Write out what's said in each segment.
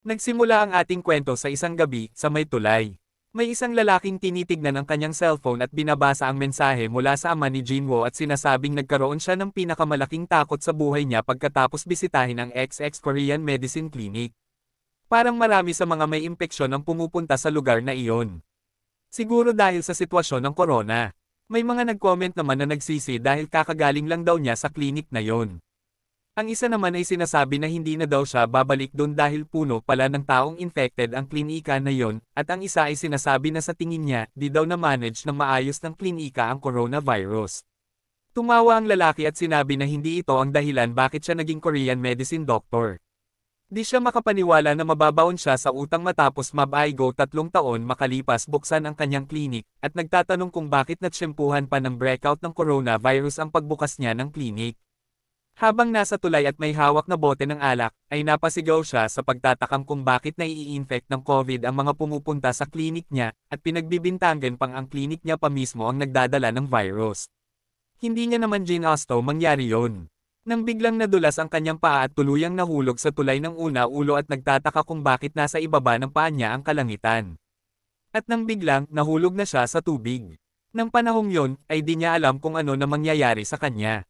Nagsimula ang ating kwento sa isang gabi sa may tulay. May isang lalaking tinitignan ang kanyang cellphone at binabasa ang mensahe mula sa ama ni Jinwoo at sinasabing nagkaroon siya ng pinakamalaking takot sa buhay niya pagkatapos bisitahin ang XX Korean Medicine Clinic. Parang marami sa mga may impeksyon ang pumupunta sa lugar na iyon. Siguro dahil sa sitwasyon ng corona. May mga nag-comment naman na nagsisi dahil kakagaling lang daw niya sa clinic na yon. Ang isa naman ay sinasabi na hindi na daw siya babalik doon dahil puno pala ng taong infected ang klinika na yon, at ang isa ay sinasabi na sa tingin niya, di daw na-manage ng maayos ng klinika ang coronavirus. Tumawa ang lalaki at sinabi na hindi ito ang dahilan bakit siya naging Korean medicine doctor. Di siya makapaniwala na mababaon siya sa utang matapos mabaigo 3 taon makalipas buksan ang kanyang klinik, at nagtatanong kung bakit natsyempuhan pa ng breakout ng coronavirus ang pagbukas niya ng klinik. Habang nasa tulay at may hawak na bote ng alak, ay napasigaw siya sa pagtatakam kung bakit nai-infect ng COVID ang mga pumupunta sa klinik niya, at pinagbibintangan pang ang klinik niya pa mismo ang nagdadala ng virus. Hindi niya naman ginasto mangyari yon. Nang biglang nadulas ang kanyang paa at tuluyang nahulog sa tulay ng ulo at nagtataka kung bakit nasa ibaba ng paa niya ang kalangitan. At nang biglang nahulog na siya sa tubig. Nang panahong yon, ay di niya alam kung ano na mangyayari sa kanya.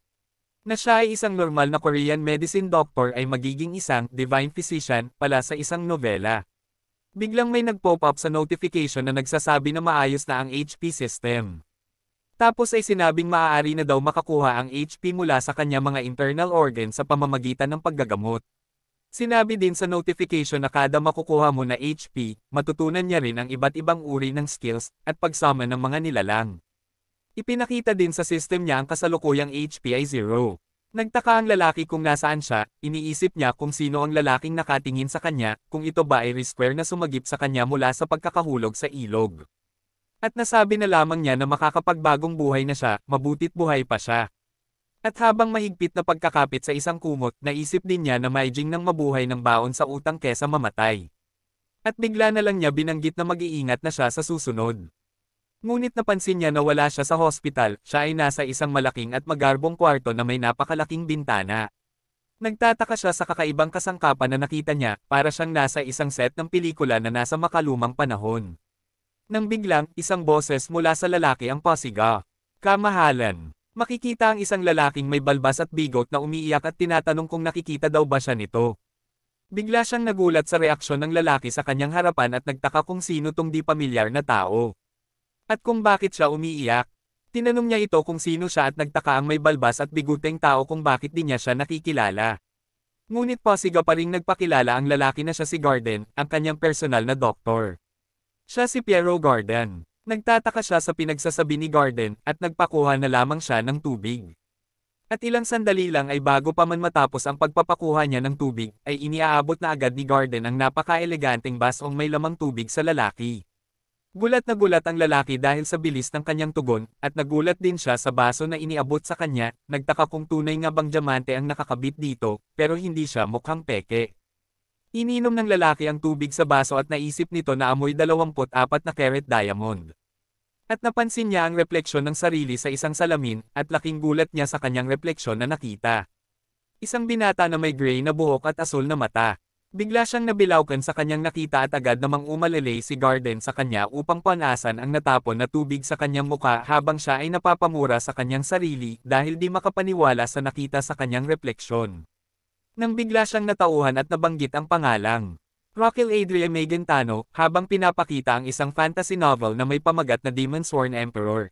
Na siya ay isang normal na Korean medicine doctor ay magiging isang divine physician pala sa isang nobela. Biglang may nag-pop up sa notification na nagsasabi na maayos na ang HP system. Tapos ay sinabing maaari na daw makakuha ang HP mula sa kanya mga internal organs sa pamamagitan ng paggagamot. Sinabi din sa notification na kada makukuha mo na HP, matutunan niya rin ang iba't ibang uri ng skills at pagsama ng mga nilalang. Ipinakita din sa system niya ang kasalukuyang HP ay 0. Nagtaka ang lalaki kung nasaan siya, iniisip niya kung sino ang lalaking nakatingin sa kanya, kung ito ba ay Square na sumagip sa kanya mula sa pagkakahulog sa ilog. At nasabi na lamang niya na makakapagbagong buhay na siya, mabutit buhay pa siya. At habang mahigpit na pagkakapit sa isang kumot, naisip din niya na maijing ng mabuhay ng baon sa utang kesa mamatay. At bigla na lang niya binanggit na mag-iingat na siya sa susunod. Ngunit napansin niya na wala siya sa hospital, siya ay nasa isang malaking at magarbong kwarto na may napakalaking bintana. Nagtataka siya sa kakaibang kasangkapan na nakita niya, para siyang nasa isang set ng pelikula na nasa makalumang panahon. Nang biglang, isang boses mula sa lalaki ang pasiga. Kamahalan. Makikita ang isang lalaking may balbas at bigot na umiiyak at tinatanong kung nakikita daw ba siya nito. Bigla siyang nagulat sa reaksyon ng lalaki sa kanyang harapan at nagtaka kung sino tong di pamilyar na tao. At kung bakit siya umiiyak. Tinanong niya ito kung sino siya at nagtaka ang may balbas at biguteng tao kung bakit di niya siya nakikilala. Ngunit pasiga pa ring nagpakilala ang lalaki na siya si Garden, ang kanyang personal na doktor. Siya si Piero Garden. Nagtataka siya sa pinagsasabi ni Garden at nagpakuha na lamang siya ng tubig. At ilang sandali lang ay bago pa man matapos ang pagpapakuha niya ng tubig, ay iniaabot na agad ni Garden ang napaka-eleganteng basong may lamang tubig sa lalaki. Gulat na gulat ang lalaki dahil sa bilis ng kanyang tugon, at nagulat din siya sa baso na iniabot sa kanya, nagtaka kung tunay nga bang diamante ang nakakabit dito, pero hindi siya mukhang peke. Ininom ng lalaki ang tubig sa baso at naisip nito na amoy 24 na carat diamond. At napansin niya ang refleksyon ng sarili sa isang salamin, at laking gulat niya sa kanyang refleksyon na nakita. Isang binata na may gray na buhok at asul na mata. Bigla siyang nabilaukan sa kanyang nakita at agad namang umalelay si Garden sa kanya upang panasan ang natapon na tubig sa kanyang mukha habang siya ay napapamura sa kanyang sarili dahil di makapaniwala sa nakita sa kanyang refleksyon. Nang bigla siyang natauhan at nabanggit ang pangalang Raquel Adria Magentano, habang pinapakita ang isang fantasy novel na may pamagat na Demon Sworn Emperor.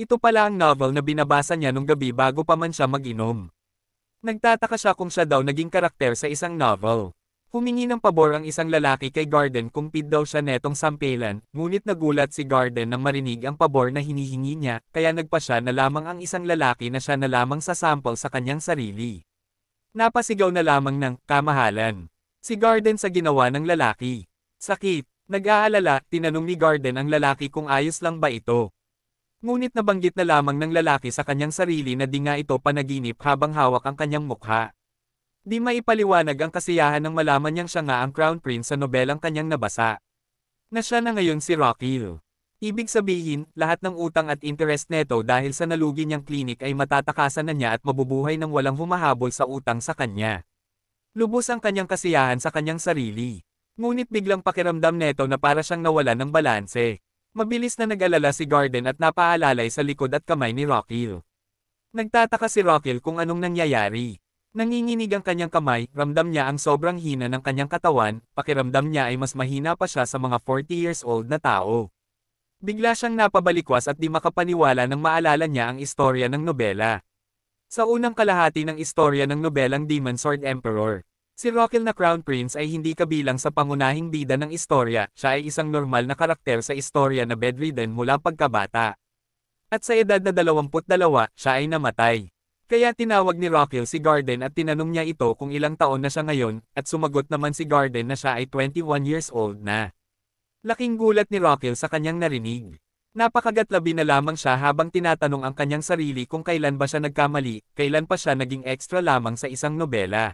Ito pala ang novel na binabasa niya nung gabi bago pa man siya mag-inom. Nagtataka siya kung siya daw naging karakter sa isang novel. Humingi ng pabor ang isang lalaki kay Garden kung pid daw siya netong sampelan, ngunit nagulat si Garden nang marinig ang pabor na hinihingi niya, kaya nagpa siya na lamang ang isang lalaki na siya na lamang sa sample sa kanyang sarili. Napasigaw na lamang ng kamahalan. Si Garden sa ginawa ng lalaki. Sakit. Nag-aalala, tinanong ni Garden ang lalaki kung ayos lang ba ito. Ngunit nabanggit na lamang ng lalaki sa kanyang sarili na di nga ito panaginip habang hawak ang kanyang mukha. Di maipaliwanag ang kasiyahan ng malaman niyang siya nga ang Crown Prince sa nobelang kanyang nabasa. Na siya na ngayon si Raquel. Ibig sabihin, lahat ng utang at interest neto dahil sa nalugi niyang klinik ay matatakasan na niya at mabubuhay ng walang humahabol sa utang sa kanya. Lubos ang kanyang kasiyahan sa kanyang sarili. Ngunit biglang pakiramdam neto na para siyang nawalan ng balanse. Mabilis na nag-alala si Garden at napaalalay sa likod at kamay ni Rockil. Nagtataka si Rockil kung anong nangyayari. Nanginginig ang kanyang kamay, ramdam niya ang sobrang hina ng kanyang katawan, pakiramdam niya ay mas mahina pa siya sa mga 40 years old na tao. Bigla siyang napabalikwas at di makapaniwala nang maalala niya ang istorya ng nobela. Sa unang kalahati ng istorya ng nobelang Demon Sword Emperor, si Rockil na Crown Prince ay hindi kabilang sa pangunahing bida ng istorya, siya ay isang normal na karakter sa istorya na bedridden mula pagkabata. At sa edad na 22, siya ay namatay. Kaya tinawag ni Rockil si Garden at tinanong niya ito kung ilang taon na siya ngayon, at sumagot naman si Garden na siya ay 21 years old na. Laking gulat ni Rockil sa kanyang narinig. Napakagatlabi na lamang siya habang tinatanong ang kanyang sarili kung kailan ba siya nagkamali, kailan pa siya naging extra lamang sa isang nobela.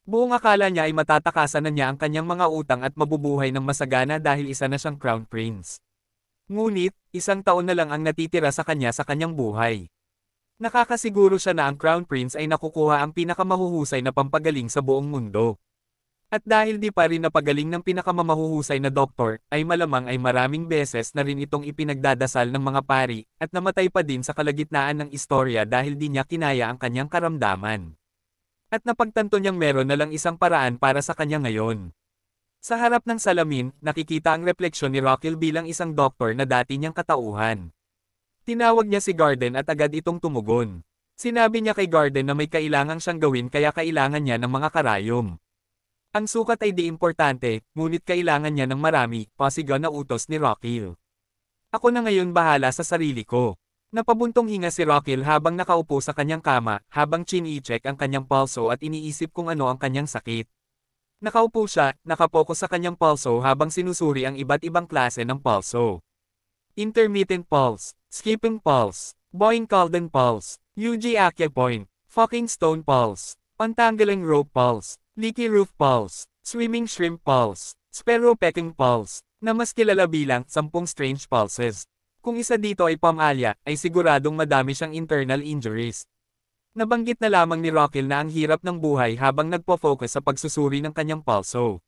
Buong akala niya ay matatakasan na niya ang kanyang mga utang at mabubuhay ng masagana dahil isa na siyang Crown Prince. Ngunit, isang taon na lang ang natitira sa kanyang buhay. Nakakasiguro siya na ang Crown Prince ay nakukuha ang pinakamahuhusay na pampagaling sa buong mundo. At dahil di pa rin napagaling ng pinakamamahuhusay na doktor, ay malamang ay maraming beses na rin itong ipinagdadasal ng mga pari, at namatay pa din sa kalagitnaan ng istorya dahil di niya kinaya ang kanyang karamdaman. At napagtanto niyang meron na lang isang paraan para sa kanya ngayon. Sa harap ng salamin, nakikita ang refleksyon ni Rockil bilang isang doktor na dati niyang katauhan. Tinawag niya si Garden at agad itong tumugon. Sinabi niya kay Garden na may kailangang siyang gawin kaya kailangan niya ng mga karayom. Ang sukat ay di importante, ngunit kailangan niya ng marami, pasigaw na utos ni Rockil. Ako na ngayon bahala sa sarili ko. Napabuntong hinga si Rockil habang nakaupo sa kanyang kama, habang chini-check ang kanyang pulso at iniisip kung ano ang kanyang sakit. Nakaupo siya, nakapokus sa kanyang pulso habang sinusuri ang iba't ibang klase ng pulso. Intermittent pulse, skipping pulse, Boyne Calden pulse, UG acupoint, fucking stone pulse, untangling rope pulse, leaky roof pulse, swimming shrimp pulse, sparrow pecking pulse, na mas kilala bilang 10 strange pulses. Kung isa dito ay pamilya, ay siguradong madami siyang internal injuries. Nabanggit na lamang ni Rockil na ang hirap ng buhay habang nagpo-focus sa pagsusuri ng kanyang pulso.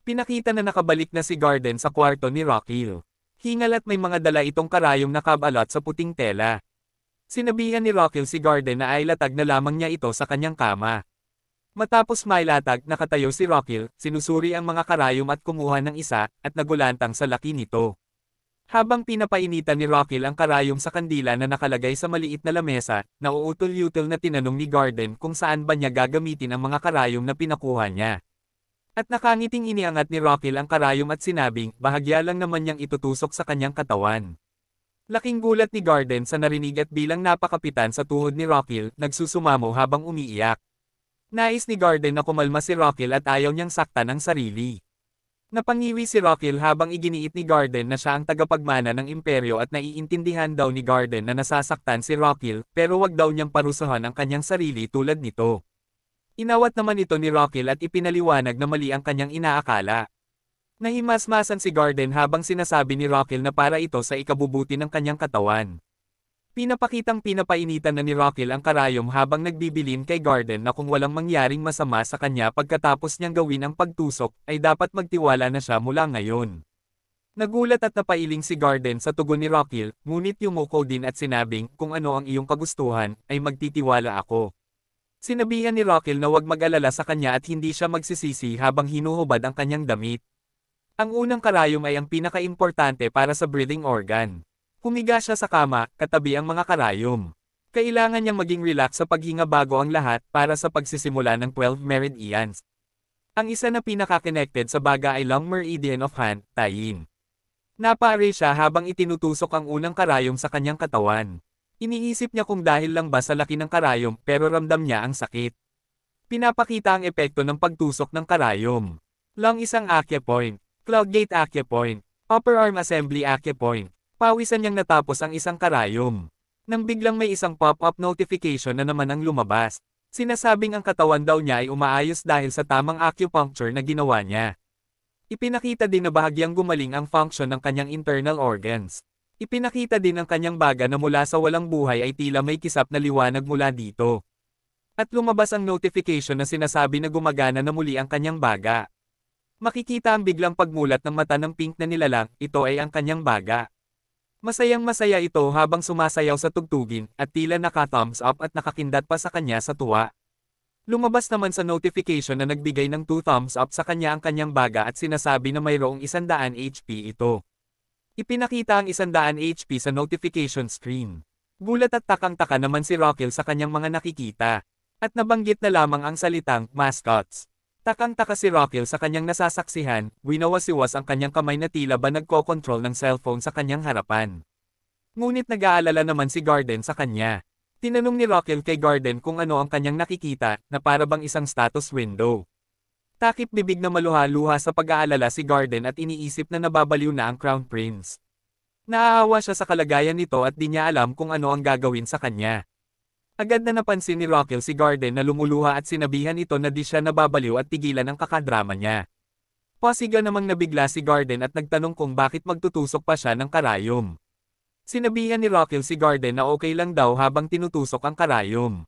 Pinakita na nakabalik na si Garden sa kwarto ni Rockil. Hingal at may mga dala itong karayong nakabalot sa puting tela. Sinabihan ni Rockil si Garden na ay latag na lamang niya ito sa kanyang kama. Matapos mailatag, nakatayo si Rockil, sinusuri ang mga karayom at kumuha ng isa, at nagulantang sa laki nito. Habang pinapainitan ni Rockil ang karayom sa kandila na nakalagay sa maliit na lamesa, nauutol-utol na tinanong ni Garden kung saan ba niya gagamitin ang mga karayom na pinakuha niya. At nakangiting iniangat ni Rockil ang karayom at sinabing, bahagya lang naman niyang itutusok sa kanyang katawan. Laking gulat ni Garden sa narinig at bilang napakapitan sa tuhod ni Rockil, nagsusumamo habang umiiyak. Nais ni Garden na kumalma si Rockil at ayaw niyang saktan ang sarili. Napangiwi si Rockil habang iginiit ni Garden na siya ang tagapagmana ng imperyo at naiintindihan daw ni Garden na nasasaktan si Rockil, pero wag daw niyang parusahan ang kanyang sarili tulad nito. Inawat naman ito ni Rockil at ipinaliwanag na mali ang kanyang inaakala. Nahimasmasan si Garden habang sinasabi ni Rockil na para ito sa ikabubuti ng kanyang katawan. Pinapakitang pinapainitan na ni Rockil ang karayom habang nagbibilin kay Garden na kung walang mangyaring masama sa kanya pagkatapos niyang gawin ang pagtusok, ay dapat magtiwala na siya mula ngayon. Nagulat at napailing si Garden sa tugon ni Rockil, ngunit yumuko din at sinabing, kung ano ang iyong kagustuhan, ay magtitiwala ako. Sinabihan ni Rockil na huwag mag-alala sa kanya at hindi siya magsisisi habang hinuhubad ang kanyang damit. Ang unang karayom ay ang pinaka-importante para sa breathing organ. Humiga siya sa kama, katabi ang mga karayom. Kailangan niyang maging relax sa paghinga bago ang lahat para sa pagsisimula ng 12 meridians. Ang isa na pinaka-connected sa baga ay Long Meridian of Han, Tayin. Napare siya habang itinutusok ang unang karayom sa kanyang katawan. Iniisip niya kung dahil lang ba sa laki ng karayom pero ramdam niya ang sakit. Pinapakita ang epekto ng pagtusok ng karayom. Long isang acupoint, Cloudgate acupoint, upper arm assembly acupoint. Pawisan niyang natapos ang isang karayom. Nang biglang may isang pop-up notification na naman ang lumabas. Sinasabing ang katawan daw niya ay umaayos dahil sa tamang acupuncture na ginawa niya. Ipinakita din na bahagyang gumaling ang function ng kanyang internal organs. Ipinakita din ang kanyang baga na mula sa walang buhay ay tila may kisap na liwanag mula dito. At lumabas ang notification na sinasabi na gumagana na muli ang kanyang baga. Makikita ang biglang pagmulat ng mata ng pink na nilalang, ito ay ang kanyang baga. Masayang-masaya ito habang sumasayaw sa tugtugin, at tila naka-thumbs up at nakakindat pa sa kanya sa tuwa. Lumabas naman sa notification na nagbigay ng 2 thumbs up sa kanya ang kanyang baga at sinasabi na mayroong 100 HP ito. Ipinakita ang 100 HP sa notification screen. Gulat at takang-taka naman si Rockil sa kanyang mga nakikita. At nabanggit na lamang ang salitang, mascots. Takang-taka si Rockil sa kanyang nasasaksihan, winawasiwas ang kanyang kamay na tila ba nagko-control ng cellphone sa kanyang harapan. Ngunit nag-aalala naman si Garden sa kanya. Tinanong ni Rockil kay Garden kung ano ang kanyang nakikita, na para bang isang status window. Takip bibig na maluha-luha sa pag-aalala si Garden at iniisip na nababaliw na ang Crown Prince. Naaawa siya sa kalagayan nito at di niya alam kung ano ang gagawin sa kanya. Agad na napansin ni Rockil si Garden na lumuluha at sinabihan ito na di siya nababaliw at tigilan ang kakadrama niya. Pasiga namang nabigla si Garden at nagtanong kung bakit magtutusok pa siya ng karayom. Sinabihan ni Rockil si Garden na okay lang daw habang tinutusok ang karayom.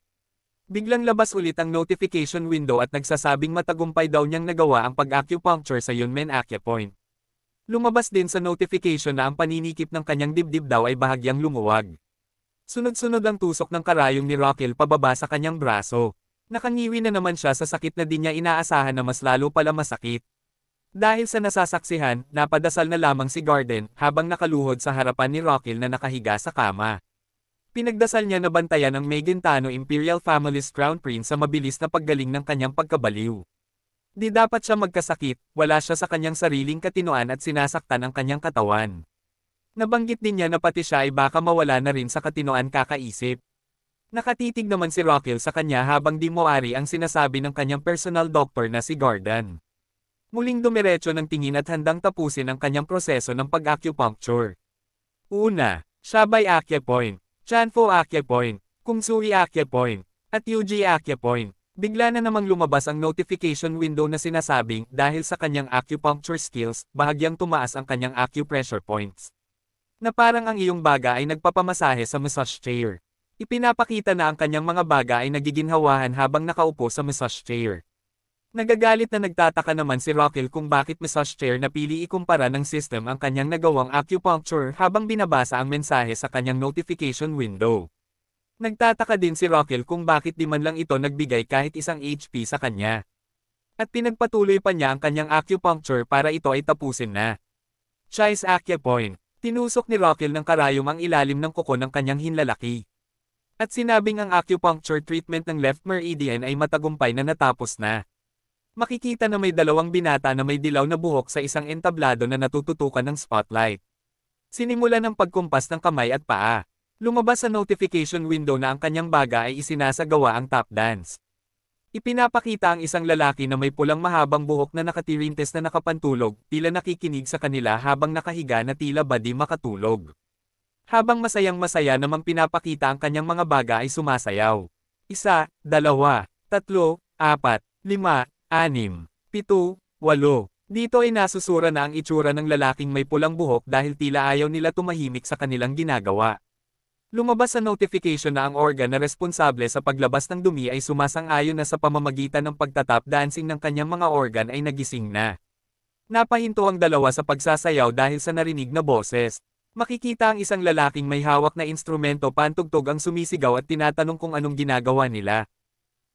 Biglang labas ulit ang notification window at nagsasabing matagumpay daw niyang nagawa ang pag-acupuncture sa Yunmen Acupoint. Lumabas din sa notification na ang paninikip ng kanyang dibdib daw ay bahagyang lumuwag. Sunod-sunod ang tusok ng karayom ni Rockil pababa sa kanyang braso. Nakangiwi na naman siya sa sakit na di niya inaasahan na mas lalo pala masakit. Dahil sa nasasaksihan, napadasal na lamang si Garden habang nakaluhod sa harapan ni Rockil na nakahiga sa kama. Pinagdasal niya na bantayan ang Megentano Imperial Family's Crown Prince sa mabilis na paggaling ng kanyang pagkabaliw. Di dapat siya magkasakit, wala siya sa kanyang sariling katinoan at sinasaktan ang kanyang katawan. Nabanggit din niya na pati siya ay baka mawala na rin sa katinoan kakaisip. Nakatitig naman si Rockil sa kanya habang di moari ang sinasabi ng kanyang personal doctor na si Garden. Muling dumiretso ng tingin at handang tapusin ang kanyang proseso ng pag-acupuncture. Una, Shabay Acupoint, Chanfo Acupoint, Kungsui Acupoint, at Yuji Acupoint. Bigla na namang lumabas ang notification window na sinasabing dahil sa kanyang acupuncture skills, bahagyang tumaas ang kanyang acupressure points. Na parang ang iyong baga ay nagpapamasahe sa massage chair. Ipinapakita na ang kanyang mga baga ay nagiginhawahan habang nakaupo sa massage chair. Nagagalit na nagtataka naman si Rockil kung bakit massage chair napili ikumpara ng system ang kanyang nagawang acupuncture habang binabasa ang mensahe sa kanyang notification window. Nagtataka din si Rockil kung bakit di man lang ito nagbigay kahit isang HP sa kanya. At pinagpatuloy pa niya ang kanyang acupuncture para ito ay tapusin na. Chai's Acupoint. Tinusok ni Rockil ng karayom ang ilalim ng kuko ng kanyang hinlalaki. At sinabing ang acupuncture treatment ng left meridian ay matagumpay na natapos na. Makikita na may dalawang binata na may dilaw na buhok sa isang entablado na natututukan ng spotlight. Sinimula ng pagkumpas ng kamay at paa. Lumabas sa notification window na ang kanyang baga ay isinasagawa ang tap dance. Ipinapakita ang isang lalaki na may pulang mahabang buhok na nakatirintes na nakapantulog, tila nakikinig sa kanila habang nakahiga na tila ba di makatulog. Habang masayang-masaya namang pinapakita ang kanyang mga baga ay sumasayaw. 1, 2, 3, 4, 5, 6, 7, 8. Dito ay nasusura na ang itsura ng lalaking may pulang buhok dahil tila ayaw nila tumahimik sa kanilang ginagawa. Lumabas sa notification na ang organ na responsable sa paglabas ng dumi ay sumasang-ayon na sa pamamagitan ng pagtatap dancing ng kanyang mga organ ay nagising na. Napahinto ang dalawa sa pagsasayaw dahil sa narinig na boses. Makikita ang isang lalaking may hawak na instrumento pantugtog ang sumisigaw at tinatanong kung anong ginagawa nila.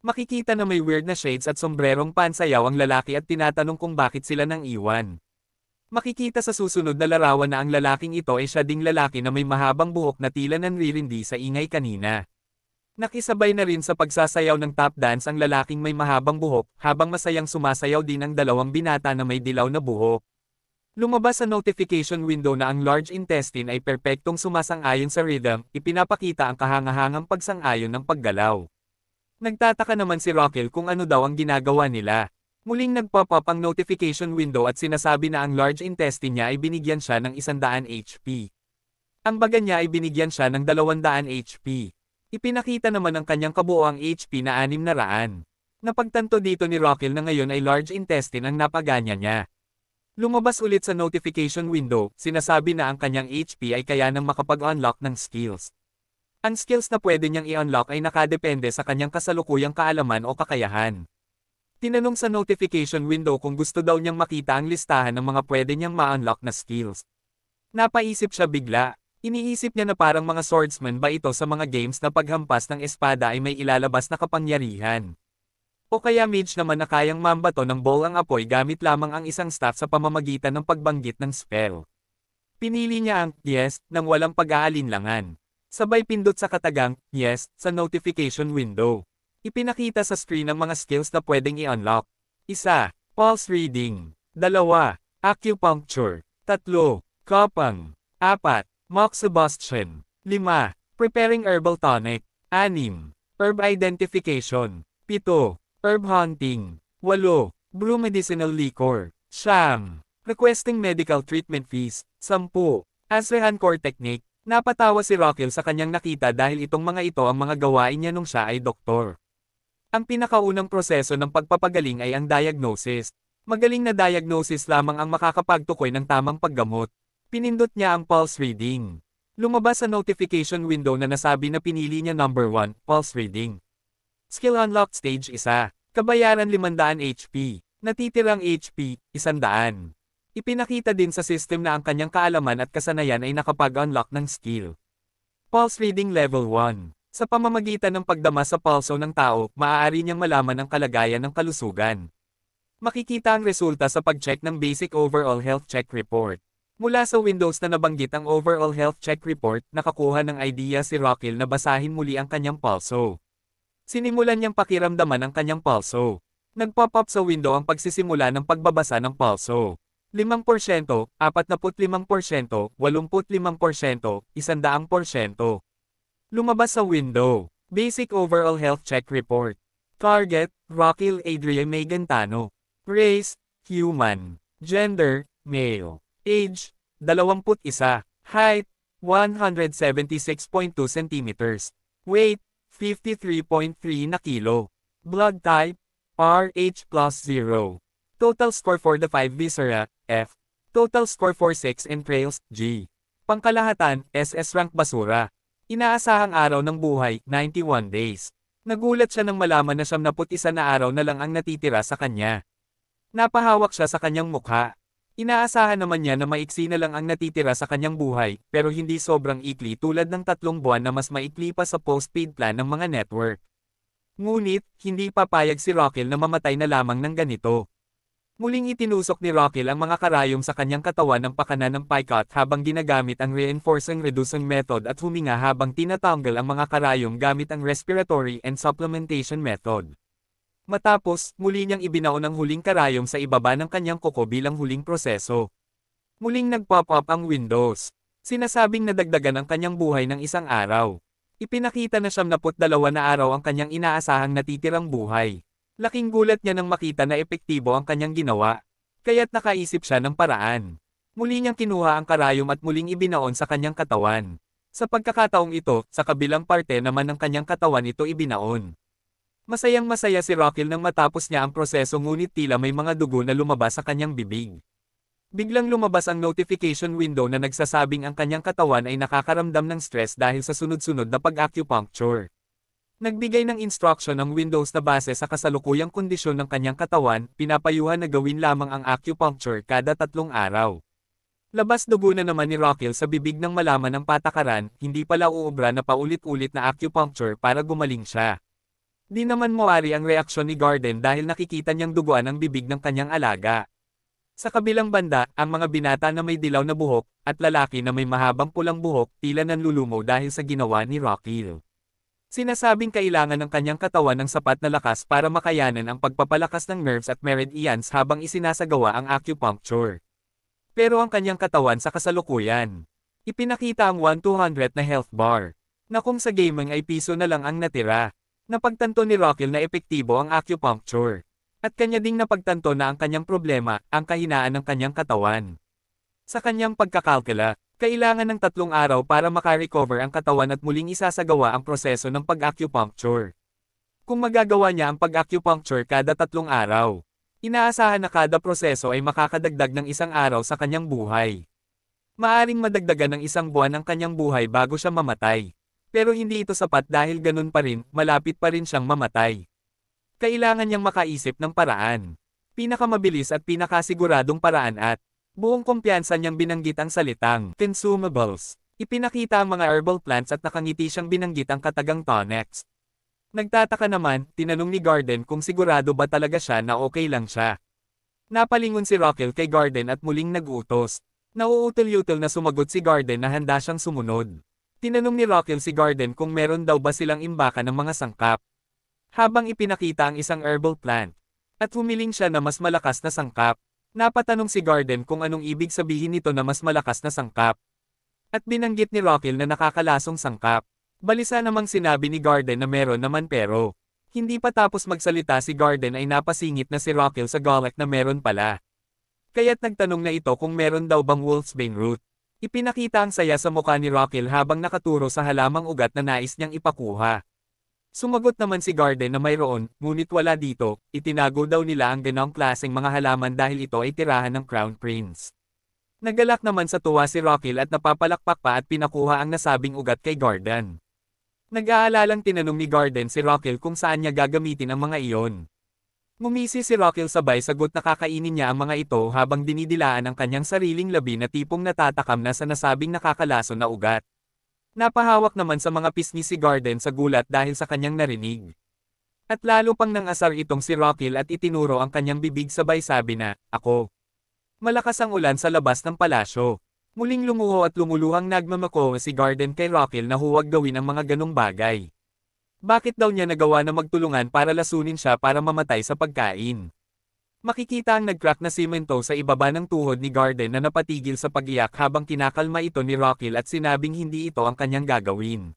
Makikita na may weird na shades at sombrerong pansayaw ang lalaki at tinatanong kung bakit sila nang iwan. Makikita sa susunod na larawan na ang lalaking ito ay siya ding lalaki na may mahabang buhok na tila nanririndi sa ingay kanina. Nakisabay na rin sa pagsasayaw ng tap dance ang lalaking may mahabang buhok, habang masayang sumasayaw din ang dalawang binata na may dilaw na buhok. Lumabas sa notification window na ang large intestine ay perpektong sumasang-ayon sa rhythm, ipinapakita ang kahangahangang pagsang-ayon ng paggalaw. Nagtataka naman si Rockil kung ano daw ang ginagawa nila. Muling nagpop-up ang notification window at sinasabi na ang large intestine niya ay binigyan siya ng 100 HP. Ang baga niya ay binigyan siya ng 200 HP. Ipinakita naman ang kanyang kabuoang HP na 600. Napagtanto dito ni Rockil na ngayon ay large intestine ang napaganya niya. Lumabas ulit sa notification window, sinasabi na ang kanyang HP ay kaya nang makapag-unlock ng skills. Ang skills na pwede niyang i-unlock ay nakadepende sa kanyang kasalukuyang kaalaman o kakayahan. Tinanong sa notification window kung gusto daw niyang makita ang listahan ng mga pwede niyang ma-unlock na skills. Napaisip siya bigla. Iniisip niya na parang mga swordsman ba ito sa mga games na paghampas ng espada ay may ilalabas na kapangyarihan. O kaya mage naman na kayang mambato ng ball ang apoy gamit lamang ang isang staff sa pamamagitan ng pagbanggit ng spell. Pinili niya ang yes nang walang pag-aalinlangan. Sabay pindot sa katagang yes sa notification window. Ipinakita sa screen ang mga skills na pwedeng i-unlock. 1. Pulse reading. 2. Acupuncture. 3. Kapang. 4. Moxibustion. 5. Preparing herbal tonic. 6. Herb identification. 7. Herb hunting. 8. Brew medicinal liquor. 9. Requesting medical treatment fees. 10. Asrehan core technique. Napatawa si Rockil sa kanyang nakita dahil itong mga ito ang mga gawain niya nung siya ay doktor. Ang pinakaunang proseso ng pagpapagaling ay ang diagnosis. Magaling na diagnosis lamang ang makakapagtukoy ng tamang paggamot. Pinindot niya ang pulse reading. Lumabas sa notification window na nasabi na pinili niya number 1, pulse reading. Skill unlocked stage 1. Kabayaran 500 HP. Natitirang HP, 100. Ipinakita din sa system na ang kanyang kaalaman at kasanayan ay nakapag-unlock ng skill. Pulse reading level 1. Sa pamamagitan ng pagdama sa pulso ng tao, maaari niyang malaman ang kalagayan ng kalusugan. Makikita ang resulta sa pag-check ng basic overall health check report. Mula sa Windows na nabanggit ang overall health check report, nakakuha ng idea si Rockil na basahin muli ang kanyang pulso. Sinimulan niyang pakiramdaman ang kanyang pulso. Nag-pop up sa window ang pagsisimula ng pagbabasa ng pulso. 5%, 45%, 85%, 100%. Lumabas sa window. Basic overall health check report. Target, Rockil Adrian Megantano. Race, human. Gender, male. Age, 21. Height, 176.2 cm. Weight, 53.3 na kilo. Blood type, RH plus 0. Total score for the 5 viscera, F. Total score for 6 entrails, G. Pangkalahatan, SS rank basura. Inaasahang araw ng buhay, 91 days. Nagulat siya nang malaman na 71 na araw na lang ang natitira sa kanya. Napahawak siya sa kanyang mukha. Inaasahan naman niya na maiksi na lang ang natitira sa kanyang buhay, pero hindi sobrang ikli tulad ng 3 buwan na mas maikli pa sa postpaid plan ng mga network. Ngunit, hindi papayag si Rockil na mamatay na lamang ng ganito. Muling itinusok ni Rockil ang mga karayom sa kanyang katawan ng pakanan ng picot habang ginagamit ang reinforcing reducing method at huminga habang tinatanggal ang mga karayom gamit ang respiratory and supplementation method. Matapos, muli niyang ibinaon ang huling karayom sa ibaba ng kanyang kuko bilang huling proseso. Muling nag-pop up ang Windows. Sinasabing nadagdagan ang kanyang buhay ng 1 araw. Ipinakita na 72 na araw ang kanyang inaasahang natitirang buhay. Laking gulat niya nang makita na epektibo ang kanyang ginawa. Kaya't nakaisip siya ng paraan. Muli niyang kinuha ang karayom at muling ibinaon sa kanyang katawan. Sa pagkakataong ito, sa kabilang parte naman ng kanyang katawan ito ibinaon. Masayang-masaya si Rockil nang matapos niya ang proseso ngunit tila may mga dugo na lumabas sa kanyang bibig. Biglang lumabas ang notification window na nagsasabing ang kanyang katawan ay nakakaramdam ng stress dahil sa sunod-sunod na pag-acupuncture. Nagbigay ng instruction ang Windows na base sa kasalukuyang kondisyon ng kanyang katawan, pinapayuhan na gawin lamang ang acupuncture kada 3 araw. Labas dugo na naman ni Rockil sa bibig nang malaman ng patakaran, hindi pala uubra na paulit-ulit na acupuncture para gumaling siya. Di naman mawari ang reaksyon ni Garden dahil nakikita niyang duguan ang bibig ng kanyang alaga. Sa kabilang banda, ang mga binata na may dilaw na buhok, at lalaki na may mahabang pulang buhok, tila nanlulumo dahil sa ginawa ni Rockil. Sinasabing kailangan ng kanyang katawan ng sapat na lakas para makayanan ang pagpapalakas ng nerves at meridians habang isinasagawa ang acupuncture. Pero ang kanyang katawan sa kasalukuyan. Ipinakita ang 1-200 na health bar, na kung sa gaming ay piso na lang ang natira. Napagtanto ni Rockil na epektibo ang acupuncture. At kanya ding napagtanto na ang kanyang problema, ang kahinaan ng kanyang katawan. Sa kanyang pagkakalkula, kailangan ng 3 araw para makarecover ang katawan at muling isasagawa ang proseso ng pag-acupuncture. Kung magagawa niya ang pag-acupuncture kada 3 araw, inaasahan na kada proseso ay makakadagdag ng 1 araw sa kanyang buhay. Maaring madagdagan ng 1 buwan ang kanyang buhay bago siya mamatay. Pero hindi ito sapat dahil ganun pa rin, malapit pa rin siyang mamatay. Kailangan niyang makaisip ng paraan. Pinakamabilis at pinakasiguradong paraan at buong kumpiyansa niyang binanggit ang salitang consumables. Ipinakita ang mga herbal plants at nakangiti siyang binanggit ang katagang tonics. Nagtataka naman, tinanong ni Garden kung sigurado ba talaga siya na okay lang siya. Napalingon si Rockell kay Garden at muling nag-utos. Nauutul-yutul na sumagot si Garden na handa siyang sumunod. Tinanong ni Rockell si Garden kung meron daw ba silang imbaka ng mga sangkap. Habang ipinakita ang isang herbal plant. At humiling siya na mas malakas na sangkap. Napatanong si Garden kung anong ibig sabihin nito na mas malakas na sangkap. At binanggit ni Rockell na nakakalasong sangkap. Balisa namang sinabi ni Garden na meron naman pero. Hindi pa tapos magsalita si Garden ay napasingit na si Rockell sa galak na meron pala. Kaya't nagtanong na ito kung meron daw bang wolfsbane root. Ipinakita ang saya sa mukha ni Rockell habang nakaturo sa halamang ugat na nais niyang ipakuha. Sumagot naman si Garden na mayroon, ngunit wala dito, itinago daw nila ang ganong klaseng mga halaman dahil ito ay tirahan ng Crown Prince. Nagalak naman sa tuwa si Rockell at napapalakpak pa at pinakuha ang nasabing ugat kay Garden. Nag-aalalang tinanong ni Garden si Rockell kung saan niya gagamitin ang mga iyon. Ngumisi si Rockell sabay sagot na kakainin niya ang mga ito habang dinidilaan ang kanyang sariling labi na tipong natatakam na sa nasabing nakakalason na ugat. Napahawak naman sa mga pisngi si Garden sa gulat dahil sa kanyang narinig. At lalo pang nang-asar itong si Rockell at itinuro ang kanyang bibig sabay sabi na, "Ako." Malakas ang ulan sa labas ng palasyo. Muling lumuho at lumuluhang nagmamako si Garden kay Rockell na huwag gawin ang mga ganong bagay. Bakit daw niya nagawa na magtulungan para lasunin siya para mamatay sa pagkain? Makikita ang nag-crack na simento sa ibaba ng tuhod ni Garden na napatigil sa pag-iyak habang kinakalma ito ni Rockell at sinabing hindi ito ang kanyang gagawin.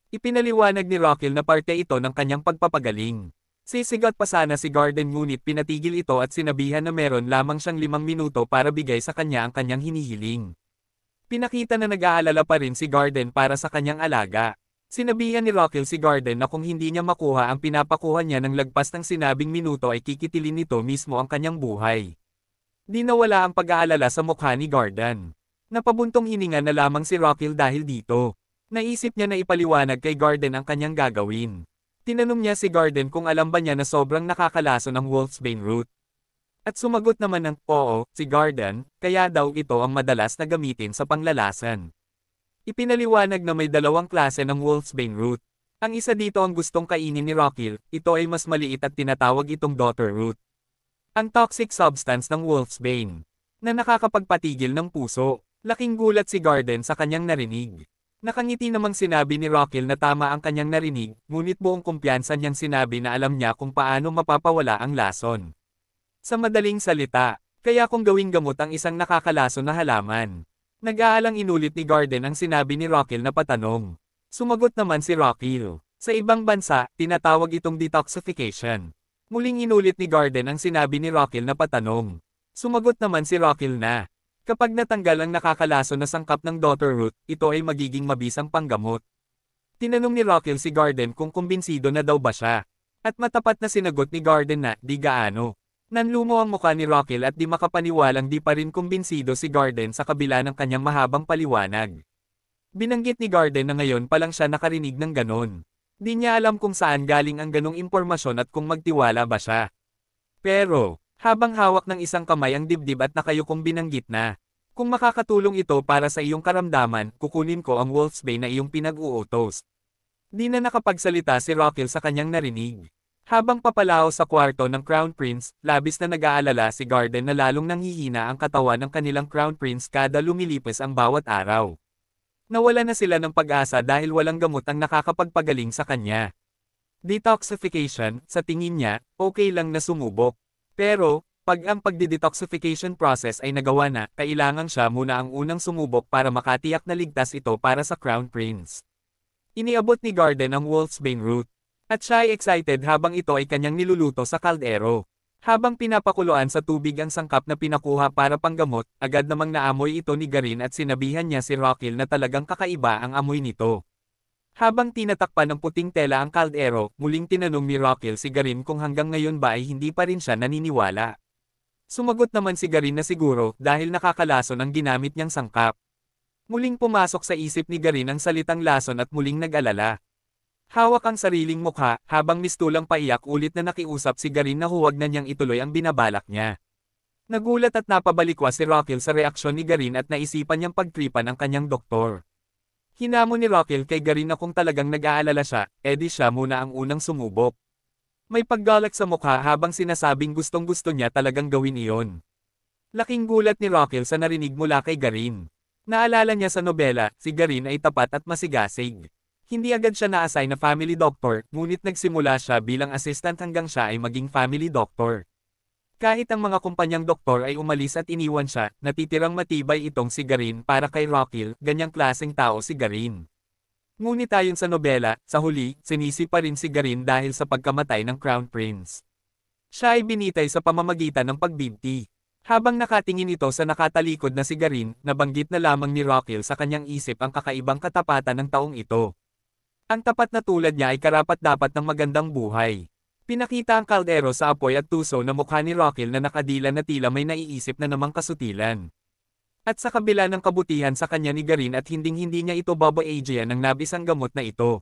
Ipinaliwanag ni Rockell na parte ito ng kanyang pagpapagaling. Sisigat pa sana si Garden ngunit pinatigil ito at sinabihan na meron lamang siyang 5 minuto para bigay sa kanya ang kanyang hinihiling. Pinakita na nag-aalala pa rin si Garden para sa kanyang alaga. Sinabihan ni Rockell si Garden na kung hindi niya makuha ang pinapakuha niya ng lagpas ng sinabing minuto ay kikitilin nito mismo ang kanyang buhay. Di nawala ang pag-aalala sa mukha ni Garden. Napabuntong hininga na lamang si Rockell dahil dito. Naisip niya na ipaliwanag kay Garden ang kanyang gagawin. Tinanong niya si Garden kung alam ba niya na sobrang nakakalason ang wolfsbane root. At sumagot naman ng, oo, si Garden, kaya daw ito ang madalas na gamitin sa panglalasan. Ipinaliwanag na may dalawang klase ng wolfsbane root. Ang isa dito ang gustong kainin ni Rockell, ito ay mas maliit at tinatawag itong daughter root. Ang toxic substance ng wolfsbane, na nakakapagpatigil ng puso. Laking gulat si Garden sa kanyang narinig. Nakangiti namang sinabi ni Rockell na tama ang kanyang narinig, ngunit buong kumpiyansa niyang sinabi na alam niya kung paano mapapawala ang lason. Sa madaling salita, kaya kung gawing gamot ang isang nakakalason na halaman. Nag-aalang inulit ni Garden ang sinabi ni Rockell na patanong. Sumagot naman si Rockell. Sa ibang bansa, tinatawag itong detoxification. Muling inulit ni Garden ang sinabi ni Rockell na patanong. Sumagot naman si Rockell na. Kapag natanggal ang nakakalason na sangkap ng daughter root, ito ay magiging mabisang panggamot. Tinanong ni Rockell si Garden kung kumbinsido na daw ba siya. At matapat na sinagot ni Garden na, di gaano. Nanlumo ang mukha ni Rockell at di makapaniwalang di pa rin kumbinsido si Garden sa kabila ng kanyang mahabang paliwanag. Binanggit ni Garden na ngayon pa lang siya nakarinig ng ganon. Di niya alam kung saan galing ang ganong impormasyon at kung magtiwala ba siya. Pero, habang hawak ng isang kamay ang dibdib at nakayukong binanggit na, kung makakatulong ito para sa iyong karamdaman, kukunin ko ang wolfsbane na iyong pinag-uutos. Di na nakapagsalita si Rockell sa kanyang narinig. Habang papalao sa kwarto ng Crown Prince, labis na nag-aalala si Garden na lalong nanghihina ang katawan ng kanilang Crown Prince kada lumilipas ang bawat araw. Nawala na sila ng pag-asa dahil walang gamot ang nakakapagpagaling sa kanya. Detoxification, sa tingin niya, okay lang na sumubok. Pero, pag ang pagdi-detoxification process ay nagawa na, kailangan siya muna ang unang sumubok para makatiyak na ligtas ito para sa Crown Prince. Iniabot ni Garden ang wolfsbane root. At siya ay excited habang ito ay kanyang niluluto sa kaldero. Habang pinapakuluan sa tubig ang sangkap na pinakuha para panggamot, agad namang naamoy ito ni Garin at sinabihan niya si Rockell na talagang kakaiba ang amoy nito. Habang tinatakpan ng puting tela ang kaldero, muling tinanong ni Rockell si Garin kung hanggang ngayon ba ay hindi pa rin siya naniniwala. Sumagot naman si Garin na siguro dahil nakakalason ang ginamit niyang sangkap. Muling pumasok sa isip ni Garin ang salitang lason at muling nag-alala. Hawak ang sariling mukha, habang mistulang paiyak ulit na nakiusap si Garin na huwag na niyang ituloy ang binabalak niya. Nagulat at napabalikwa si Rockil sa reaksyon ni Garin at naisipan niyang pagtripan ang kanyang doktor. Hinamon ni Rockil kay Garin na kung talagang nag-aalala siya, edi siya muna ang unang sumubok. May paggalak sa mukha habang sinasabing gustong-gusto niya talagang gawin iyon. Laking gulat ni Rockil sa narinig mula kay Garin. Naalala niya sa nobela, si Garin ay tapat at masigasig. Hindi agad siya na-assign na family doctor, ngunit nagsimula siya bilang assistant hanggang siya ay maging family doctor. Kahit ang mga kumpanyang doktor ay umalis at iniwan siya, natitirang matibay itong si Garin para kay Rockil, ganyang klaseng tao si Garin. Ngunit ayon sa nobela, sa huli, sinisi pa rin si Garin dahil sa pagkamatay ng Crown Prince. Siya ay binitay sa pamamagitan ng pagbibti. Habang nakatingin ito sa nakatalikod na si Garin, nabanggit na lamang ni Rockil sa kanyang isip ang kakaibang katapatan ng taong ito. Ang tapat na tulad niya ay karapat-dapat ng magandang buhay. Pinakita ang kaldero sa apoy at tuso na mukha ni Rockil na nakadila na tila may naiisip na namang kasutilan. At sa kabila ng kabutihan sa kanya ni Garin at hinding-hindi niya ito babaagyan ng nabis ang gamot na ito.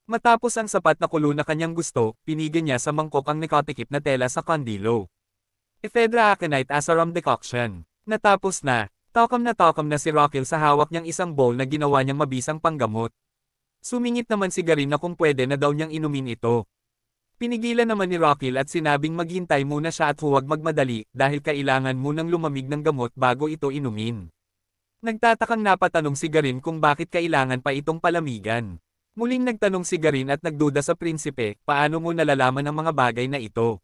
Matapos ang sapat na kulo na kanyang gusto, pinigyan niya sa mangkok ang nakatikip na tela sa kandilo. Ephedra aconite asarum decoction. Natapos na, takam na si Rockil sa hawak niyang isang bowl na ginawa niyang mabisang panggamot. Sumingit naman si Garin na kung pwede na daw niyang inumin ito. Pinigilan naman ni Rockil at sinabing maghintay muna siya at huwag magmadali dahil kailangan munang lumamig ng gamot bago ito inumin. Nagtatakang napatanong si Garin kung bakit kailangan pa itong palamigan. Muling nagtanong si Garin at nagduda sa prinsipe, paano mo nalalaman ang mga bagay na ito?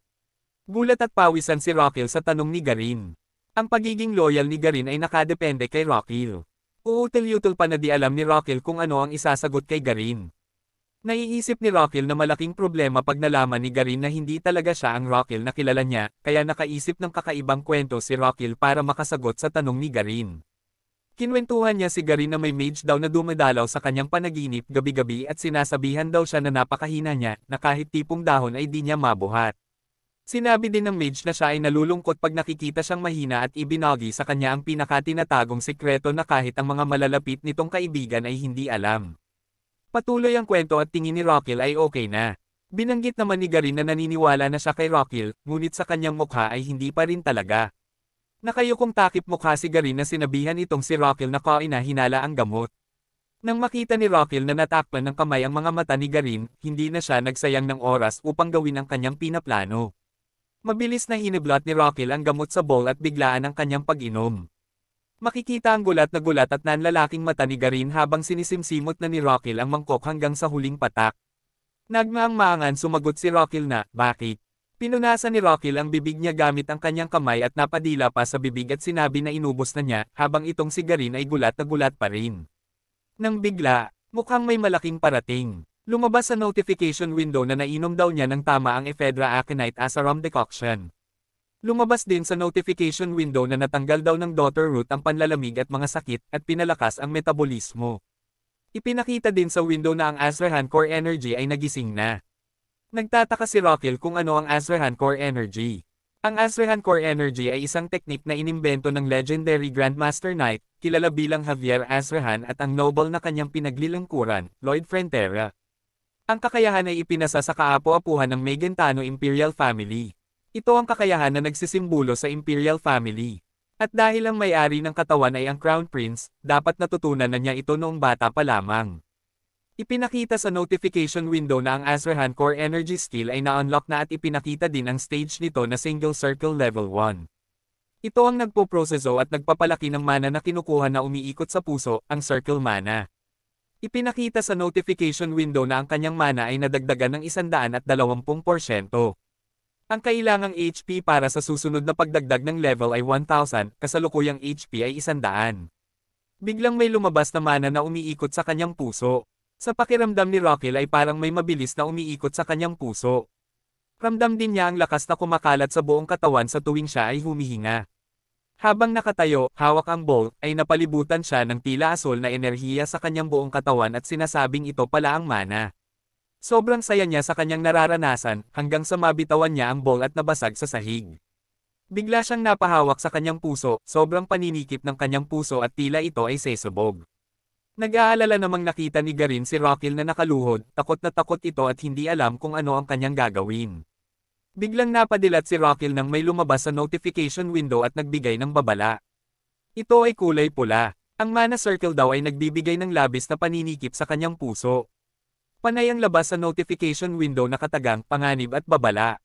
Gulat at pawisan si Rockil sa tanong ni Garin. Ang pagiging loyal ni Garin ay nakadepende kay Rockil. Uutil-yutil pa na di alam ni Rockil kung ano ang isasagot kay Garin. Naiisip ni Rockil na malaking problema pag nalaman ni Garin na hindi talaga siya ang Rockil na kilala niya, kaya nakaisip ng kakaibang kwento si Rockil para makasagot sa tanong ni Garin. Kinwentuhan niya si Garin na may mage daw na dumadalaw sa kanyang panaginip gabi-gabi at sinasabihan daw siya na napakahina niya, na kahit tipong dahon ay di niya mabuhat. Sinabi din ng mage na siya ay nalulungkot pag nakikita siyang mahina at ibinagi sa kanya ang pinakatinatagong sikreto na kahit ang mga malalapit nitong kaibigan ay hindi alam. Patuloy ang kwento at tingin ni Rockil ay okay na. Binanggit naman ni Garin na naniniwala na siya kay Rockil, ngunit sa kanyang mukha ay hindi pa rin talaga. Nakayukong takip mukha si Garin na sinabihan itong si Rockil na hinala ang gamot. Nang makita ni Rockil na natakpan ng kamay ang mga mata ni Garin, hindi na siya nagsayang ng oras upang gawin ang kanyang pinaplano. Mabilis na hiniblot ni Rockil ang gamot sa bowl at biglaan ang kanyang pag-inom. Makikita ang gulat at nanlalaking mata ni Garin habang sinisimsimot na ni Rockil ang mangkok hanggang sa huling patak. Nagmaang-maangan sumagot si Rockil na, bakit? Pinunasan ni Rockil ang bibig niya gamit ang kanyang kamay at napadila pa sa bibig at sinabi na inubos na niya, habang itong si Garin ay gulat pa rin. Nang bigla, mukhang may malaking parating. Lumabas sa notification window na nainom daw niya ng tama ang Ephedra aconite asarum decoction. Lumabas din sa notification window na natanggal daw ng daughter root ang panlalamig at mga sakit at pinalakas ang metabolismo. Ipinakita din sa window na ang Azrahan Core Energy ay nagising na. Nagtataka si Rockil kung ano ang Azrahan Core Energy. Ang Azrahan Core Energy ay isang teknik na inimbento ng legendary Grandmaster Knight, kilala bilang Javier Azrahan at ang noble na kanyang pinaglilingkuran, Lloyd Frontera. Ang kakayahan ay ipinasa sa kaapo-apuhan ng Maguentano Imperial Family. Ito ang kakayahan na nagsisimbolo sa Imperial Family. At dahil ang may-ari ng katawan ay ang Crown Prince, dapat natutunan na niya ito noong bata pa lamang. Ipinakita sa notification window na ang Azrahan Core Energy skill ay na-unlock na at ipinakita din ang stage nito na Single Circle Level 1. Ito ang nagpo-proseso at nagpapalaki ng mana na kinukuha na umiikot sa puso, ang Circle Mana. Ipinakita sa notification window na ang kanyang mana ay nadagdagan ng 120%. Ang kailangang HP para sa susunod na pagdagdag ng level ay 1,000, kasalukuyang HP ay 100. Biglang may lumabas na mana na umiikot sa kanyang puso. Sa pakiramdam ni Rockil ay parang may mabilis na umiikot sa kanyang puso. Ramdam din niya ang lakas na kumakalat sa buong katawan sa tuwing siya ay humihinga. Habang nakatayo, hawak ang bowl, ay napalibutan siya ng tila asul na enerhiya sa kanyang buong katawan at sinasabing ito pala ang mana. Sobrang saya niya sa kanyang nararanasan, hanggang sa mabitawan niya ang bowl at nabasag sa sahig. Bigla siyang napahawak sa kanyang puso, sobrang paninikip ng kanyang puso at tila ito ay sesubog. Nag-aalala namang nakita ni Garin si Rockil na nakaluhod, takot na takot ito at hindi alam kung ano ang kanyang gagawin. Biglang napadilat si Rockil nang may lumabas sa notification window at nagbigay ng babala. Ito ay kulay pula. Ang mana circle daw ay nagbibigay ng labis na paninikip sa kanyang puso. Panay ang labas sa notification window na katagang, panganib at babala.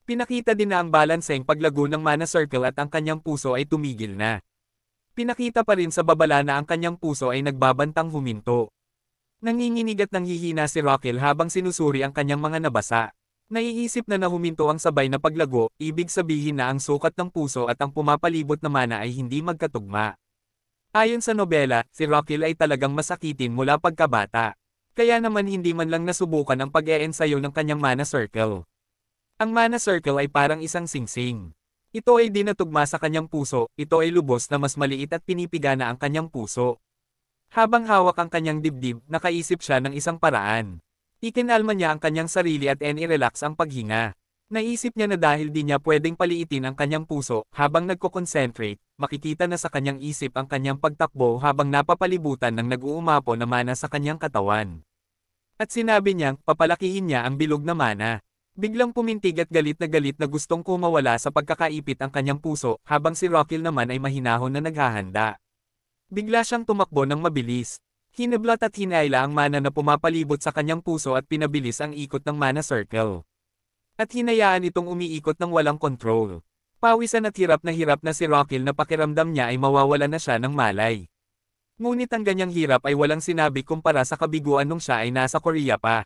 Pinakita din na ang balanseng paglago ng mana circle at ang kanyang puso ay tumigil na. Pinakita pa rin sa babala na ang kanyang puso ay nagbabantang huminto. Nanginginig at nanghihina si Rockil habang sinusuri ang kanyang mga nabasa. Naiisip na huminto ang sabay na paglago, ibig sabihin na ang sukat ng puso at ang pumapalibot na mana ay hindi magkatugma. Ayon sa nobela, si Rockil ay talagang masakitin mula pagkabata. Kaya naman hindi man lang nasubukan ang pag-eensayo ng kanyang mana circle. Ang mana circle ay parang isang singsing. Ito ay dinatugma sa kanyang puso, ito ay lubos na mas maliit at pinipigana ang kanyang puso. Habang hawak ang kanyang dibdib, nakaisip siya ng isang paraan. Ikinalma niya ang kanyang sarili at i-relax ang paghinga. Naisip niya na dahil di niya pwedeng paliitin ang kanyang puso, habang nagko-concentrate, makikita na sa kanyang isip ang kanyang pagtakbo habang napapalibutan ng nag-uumapo na mana sa kanyang katawan. At sinabi niyang, papalakihin niya ang bilog na mana. Biglang pumintig at galit na gustong kumawala sa pagkakaipit ang kanyang puso, habang si Rockil naman ay mahinahon na naghahanda. Bigla siyang tumakbo ng mabilis. Hinablat at hinaila ang mana na pumapalibot sa kanyang puso at pinabilis ang ikot ng mana circle. At hinayaan itong umiikot ng walang kontrol. Pawisan at hirap na si Rockil na pakiramdam niya ay mawawala na siya ng malay. Ngunit ang ganyang hirap ay walang sinabi kumpara sa kabiguan nung siya ay nasa Korea pa.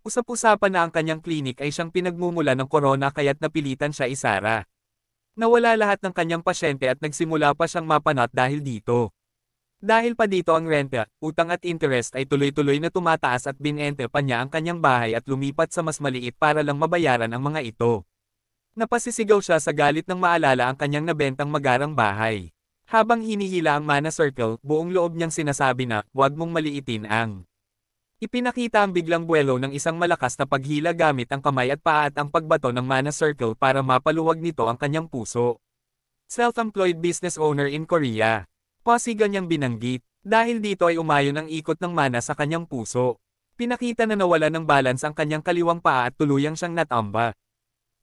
Usap-usapan na ang kanyang klinik ay siyang pinagmumula ng corona kaya't napilitan siya isara. Nawala lahat ng kanyang pasyente at nagsimula pa siyang mapanat dahil dito. Dahil pa dito ang renta, utang at interest ay tuloy-tuloy na tumataas at binente pa niya ang kanyang bahay at lumipat sa mas maliit para lang mabayaran ang mga ito. Napasisigaw siya sa galit nang maalala ang kanyang nabentang magarang bahay. Habang hinihila ang mana circle, buong loob niyang sinasabi na, huwag mong maliitin ang. Ipinakita ang biglang buwelo ng isang malakas na paghila gamit ang kamay at paa at ang pagbato ng mana circle para mapaluwag nito ang kanyang puso. Self-employed business owner in Korea. Pasigan niyang binanggit. Dahil dito ay umayon ang ikot ng mana sa kanyang puso. Pinakita na nawala ng balance ang kanyang kaliwang paa at tuluyang siyang natamba.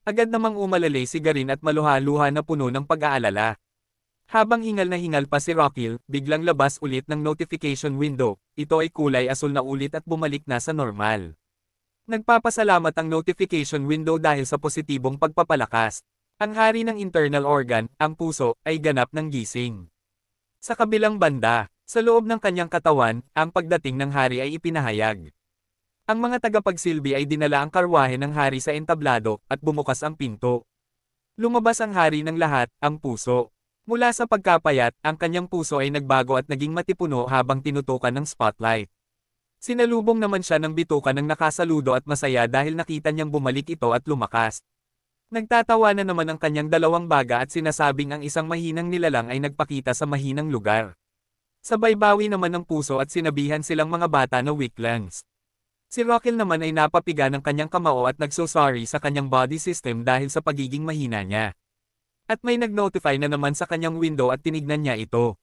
Agad namang umalalay si Garin at maluha-luha na puno ng pag-aalala. Habang hingal na hingal pa si Rockil, biglang labas ulit ng notification window. Ito ay kulay asul na ulit at bumalik na sa normal. Nagpapasalamat ang notification window dahil sa positibong pagpapalakas. Ang hari ng internal organ, ang puso, ay ganap ng gising. Sa kabilang banda, sa loob ng kanyang katawan, ang pagdating ng hari ay ipinahayag. Ang mga tagapagsilbi ay dinala ang karwahe ng hari sa entablado, at bumukas ang pinto. Lumabas ang hari ng lahat, ang puso. Mula sa pagkapayat, ang kanyang puso ay nagbago at naging matipuno habang tinutukan ng spotlight. Sinalubong naman siya ng bituka ng nakasaludo at masaya dahil nakita niyang bumalik ito at lumakas. Nagtatawa na naman ang kanyang dalawang baga at sinasabing ang isang mahinang nilalang ay nagpakita sa mahinang lugar. Sabay bawi naman ng puso at sinabihan silang mga bata na weaklings. Si Rockil naman ay napapiga ng kanyang kamao at nagsosorry sa kanyang body system dahil sa pagiging mahina niya. At may nag-notify na naman sa kanyang window at tinignan niya ito.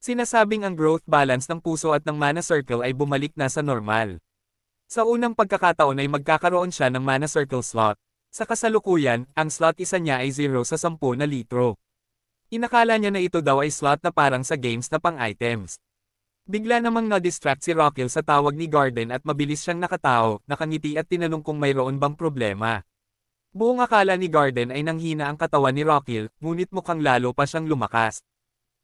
Sinasabing ang growth balance ng puso at ng mana circle ay bumalik na sa normal. Sa unang pagkakataon ay magkakaroon siya ng mana circle slot. Sa kasalukuyan, ang slot isa niya ay 0 sa 10 na litro. Inakala niya na ito daw ay slot na parang sa games na pang-items. Bigla namang na-distract si Rockil sa tawag ni Garden at mabilis siyang nakatao, nakangiti at tinanong kung mayroon bang problema. Buong akala ni Garden ay nanghina ang katawan ni Rockil, ngunit mukhang lalo pa siyang lumakas.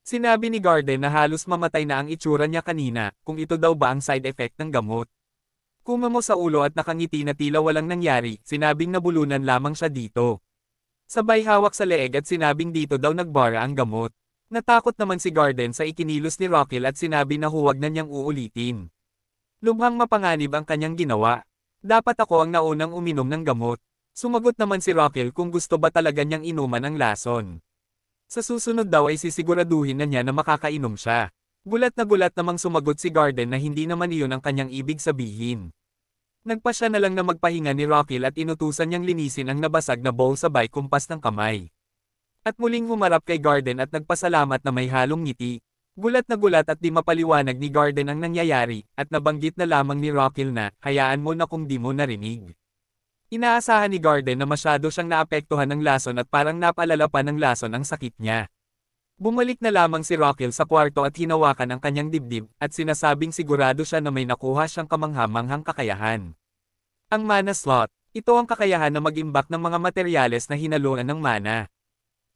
Sinabi ni Garden na halos mamatay na ang itsura niya kanina, kung ito daw ba ang side effect ng gamot. Kumamo sa ulo at nakangiti na tila walang nangyari, sinabing nabulunan lamang siya dito. Sabay hawak sa leeg at sinabing dito daw nagbara ang gamot. Natakot naman si Garden sa ikinilos ni Rockil at sinabi na huwag na niyang uulitin. Lubhang mapanganib ang kanyang ginawa. Dapat ako ang naunang uminom ng gamot. Sumagot naman si Rockil kung gusto ba talaga niyang inuman ang lason. Sa susunod daw ay sisiguraduhin na niya na makakainom siya. Gulat namang sumagot si Garden na hindi naman iyon ang kanyang ibig sabihin. Nagpasya na lang na magpahinga ni Rockil at inutusan niyang linisin ang nabasag na bowl sabay kumpas ng kamay. At muling humarap kay Garden at nagpasalamat na may halong ngiti. Gulat na gulat at di mapaliwanag ni Garden ang nangyayari, at nabanggit na lamang ni Rockhill na, hayaan mo na kung di mo narinig. Inaasahan ni Garden na masyado siyang naapektuhan ng lason at parang napalala pa ng lason ang sakit niya. Bumalik na lamang si Rockhill sa kwarto at hinawakan ang kanyang dibdib, at sinasabing sigurado siya na may nakuha siyang kamanghamanghang kakayahan. Ang mana slot. Ito ang kakayahan na mag-imbak ng mga materyales na hinaluan ng mana.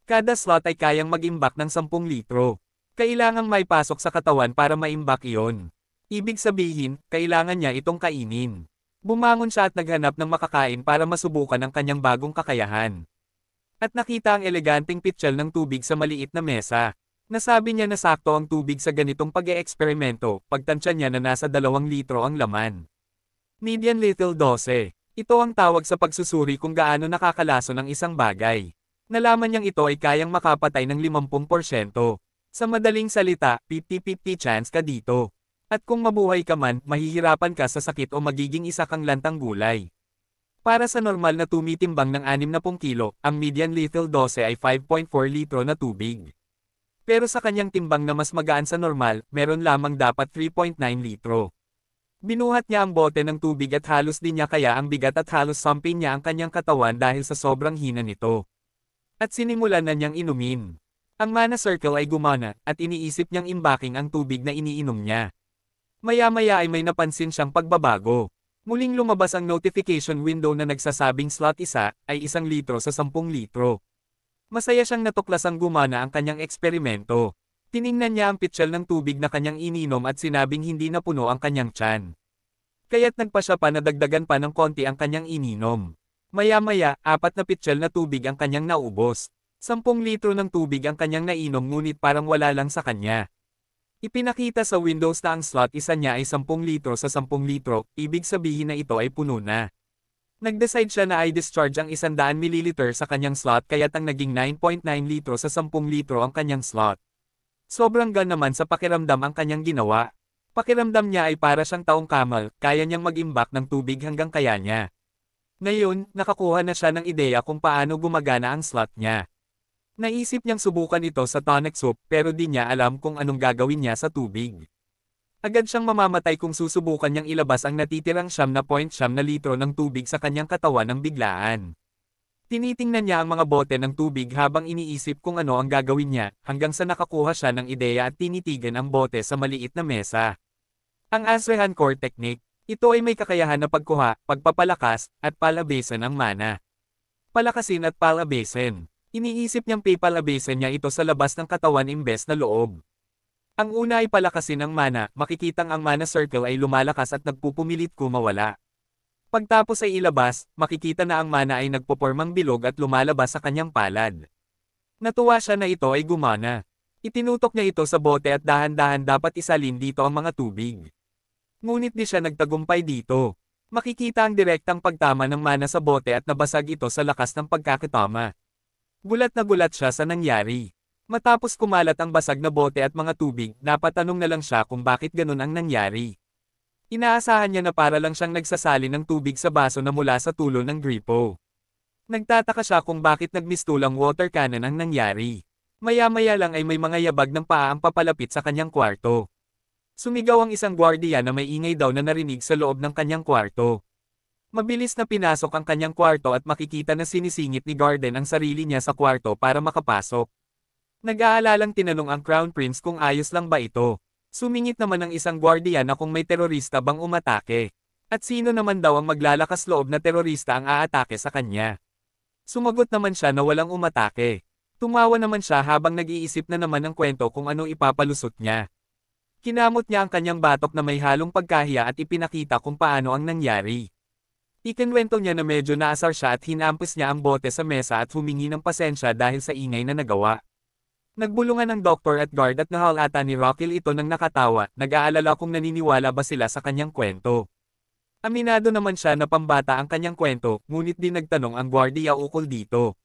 Kada slot ay kayang mag-imbak ng 10 litro. Kailangang may pasok sa katawan para maimbak iyon. Ibig sabihin, kailangan niya itong kainin. Bumangon siya at naghanap ng makakain para masubukan ang kanyang bagong kakayahan. At nakita ang eleganteng pitchel ng tubig sa maliit na mesa. Nasabi niya na sakto ang tubig sa ganitong pag-eeksperimento, pagtansya niya na nasa 2 litro ang laman. Median lethal dose. Ito ang tawag sa pagsusuri kung gaano nakakalason ang isang bagay. Nalaman niyang ito ay kayang makapatay ng 50%. Sa madaling salita, 50-50 chance ka dito. At kung mabuhay ka man, mahihirapan ka sa sakit o magiging isa kang lantang gulay. Para sa normal na tumitimbang ng 60 kilo, ang median lethal dose ay 5.4 litro na tubig. Pero sa kanyang timbang na mas magaan sa normal, meron lamang dapat 3.9 litro. Binuhat niya ang bote ng tubig at halos din niya kaya ang bigat at halos sampin niya ang kanyang katawan dahil sa sobrang hina nito. At sinimulan na niyang inumin. Ang mana circle ay gumana, at iniisip niyang imbaking ang tubig na iniinom niya. Maya-maya ay may napansin siyang pagbabago. Muling lumabas ang notification window na nagsasabing slot 1 ay 1 litro sa 10 litro. Masaya siyang natuklasang gumana ang kanyang eksperimento. Tiningnan niya ang pitchel ng tubig na kanyang ininom at sinabing hindi na puno ang kanyang tiyan. Kaya't nagpa siya pa na dagdagan pa ng konti ang kanyang ininom. Maya-maya, 4 na pitchel na tubig ang kanyang naubos. 10 litro ng tubig ang kanyang nainom ngunit parang wala lang sa kanya. Ipinakita sa Windows na ang slot 1 niya ay 10 litro sa 10 litro, ibig sabihin na ito ay puno na. Nag-decide siya na i-discharge ang 100 ml sa kanyang slot kaya't ang naging 9.9 litro sa 10 litro ang kanyang slot. Sobrang gaan naman sa pakiramdam ang kanyang ginawa. Pakiramdam niya ay para siyang taong kamal, kaya niyang mag-imbak ng tubig hanggang kaya niya. Ngayon, nakakuha na siya ng ideya kung paano gumagana ang slot niya. Naisip niyang subukan ito sa tonic soup pero di niya alam kung anong gagawin niya sa tubig. Agad siyang mamamatay kung susubukan niyang ilabas ang natitirang 9.7 na litro ng tubig sa kanyang katawan ng biglaan. Tinitingnan niya ang mga bote ng tubig habang iniisip kung ano ang gagawin niya hanggang sa nakakuha siya ng ideya at tinitigan ang bote sa maliit na mesa. Ang Ashrahan Core Technique. Ito ay may kakayahan na pagkuha, pagpapalakas, at palabasin ng mana. Palakasin at palabasin. Iniisip niyang pipalabasin niya ito sa labas ng katawan imbes na loob. Ang una ay palakasin ang mana, makikitang ang mana circle ay lumalakas at nagpupumilit kumawala. Pagtapos ay ilabas, makikita na ang mana ay nagpopormang bilog at lumalabas sa kanyang palad. Natuwa siya na ito ay gumana. Itinutok niya ito sa bote at dahan-dahan dapat isalin dito ang mga tubig. Ngunit di siya nagtagumpay dito. Makikita ang direktang pagtama ng mana sa bote at nabasag ito sa lakas ng pagkakatama. Gulat na gulat siya sa nangyari. Matapos kumalat ang basag na bote at mga tubig, napatanong na lang siya kung bakit ganun ang nangyari. Inaasahan niya na para lang siyang nagsasali ng tubig sa baso na mula sa tulo ng gripo. Nagtataka siya kung bakit nagmistulang water cannon ang nangyari. Maya-maya lang ay may mga yabag ng paa ang papalapit sa kanyang kwarto. Sumigaw ang isang gwardiya na may ingay daw na narinig sa loob ng kanyang kwarto. Mabilis na pinasok ang kanyang kwarto at makikita na sinisingit ni Garden ang sarili niya sa kwarto para makapasok. Nag-aalalang tinanong ang Crown Prince kung ayos lang ba ito. Sumingit naman ang isang gwardiya na kung may terorista bang umatake. At sino naman daw ang maglalakas loob na terorista ang aatake sa kanya. Sumagot naman siya na walang umatake. Tumawa naman siya habang nag-iisip na naman ng kwento kung anong ipapalusot niya. Kinamot niya ang kanyang batok na may halong pagkahiya at ipinakita kung paano ang nangyari. Ikinwento niya na medyo naasar siya at hinampos niya ang bote sa mesa at humingi ng pasensya dahil sa ingay na nagawa. Nagbulungan ng doktor at guard at nahalata ni Rockhill ito nang nakatawa, nag-aalala kung naniniwala ba sila sa kanyang kwento. Aminado naman siya na pambata ang kanyang kwento, ngunit di nagtanong ang gwardiya ukol dito.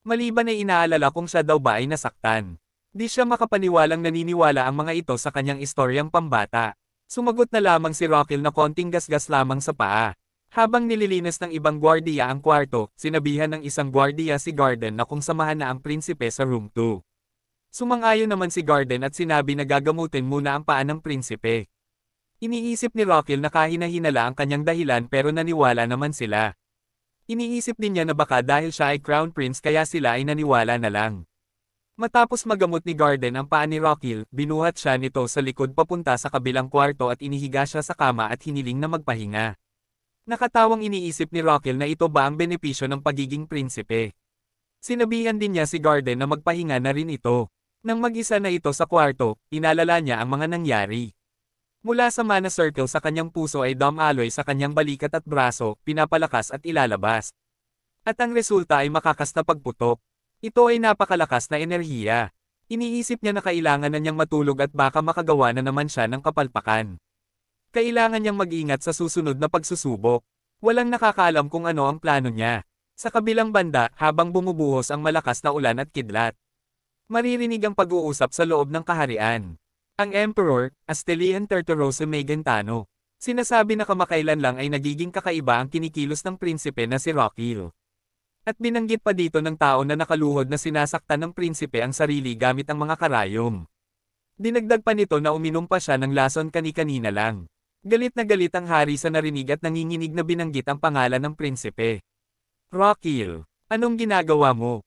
Maliban ay inaalala kung siya daw ba ay nasaktan. Di siya makapaniwalang naniniwala ang mga ito sa kanyang istoryang pambata. Sumagot na lamang si Rockhill na konting gasgas lamang sa paa. Habang nililinis ng ibang gwardiya ang kwarto, sinabihan ng isang gwardiya si Garden na kung samahan na ang prinsipe sa room 2. Sumang-ayon naman si Garden at sinabi na gagamutin muna ang paa ng prinsipe. Iniisip ni Rockil na kahina-hinala ang kanyang dahilan pero naniwala naman sila. Iniisip din niya na baka dahil siya ay Crown Prince kaya sila ay naniwala na lang. Matapos magamot ni Garden ang paa ni Rockil, binuhat siya nito sa likod papunta sa kabilang kwarto at inihiga siya sa kama at hiniling na magpahinga. Nakatawang iniisip ni Rockil na ito ba ang benepisyo ng pagiging prinsipe. Sinabihan din niya si Garden na magpahinga na rin ito. Nang mag-isa na ito sa kwarto, inalala niya ang mga nangyari. Mula sa mana circle sa kanyang puso ay Dom Aloy sa kanyang balikat at braso, pinapalakas at ilalabas. At ang resulta ay makakas na pagputok. Ito ay napakalakas na enerhiya. Iniisip niya na kailangan na niyang matulog at baka makagawa na naman siya ng kapalpakan. Kailangan niyang mag-ingat sa susunod na pagsusubok. Walang nakakaalam kung ano ang plano niya. Sa kabilang banda, habang bumubuhos ang malakas na ulan at kidlat, maririnig ang pag-uusap sa loob ng kaharian. Ang Emperor, Astelian Tertoroso Megantano, sinasabi na kamakailan lang ay nagiging kakaiba ang kinikilos ng prinsipe na si Rockil. At binanggit pa dito ng tao na nakaluhod na sinasaktan ng prinsipe ang sarili gamit ang mga karayom. Dinagdag pa nito na uminom pa siya ng lason kani-kanina lang. Galit na galit ang hari sa narinig at nanginginig na binanggit ang pangalan ng prinsipe. Rockil, anong ginagawa mo?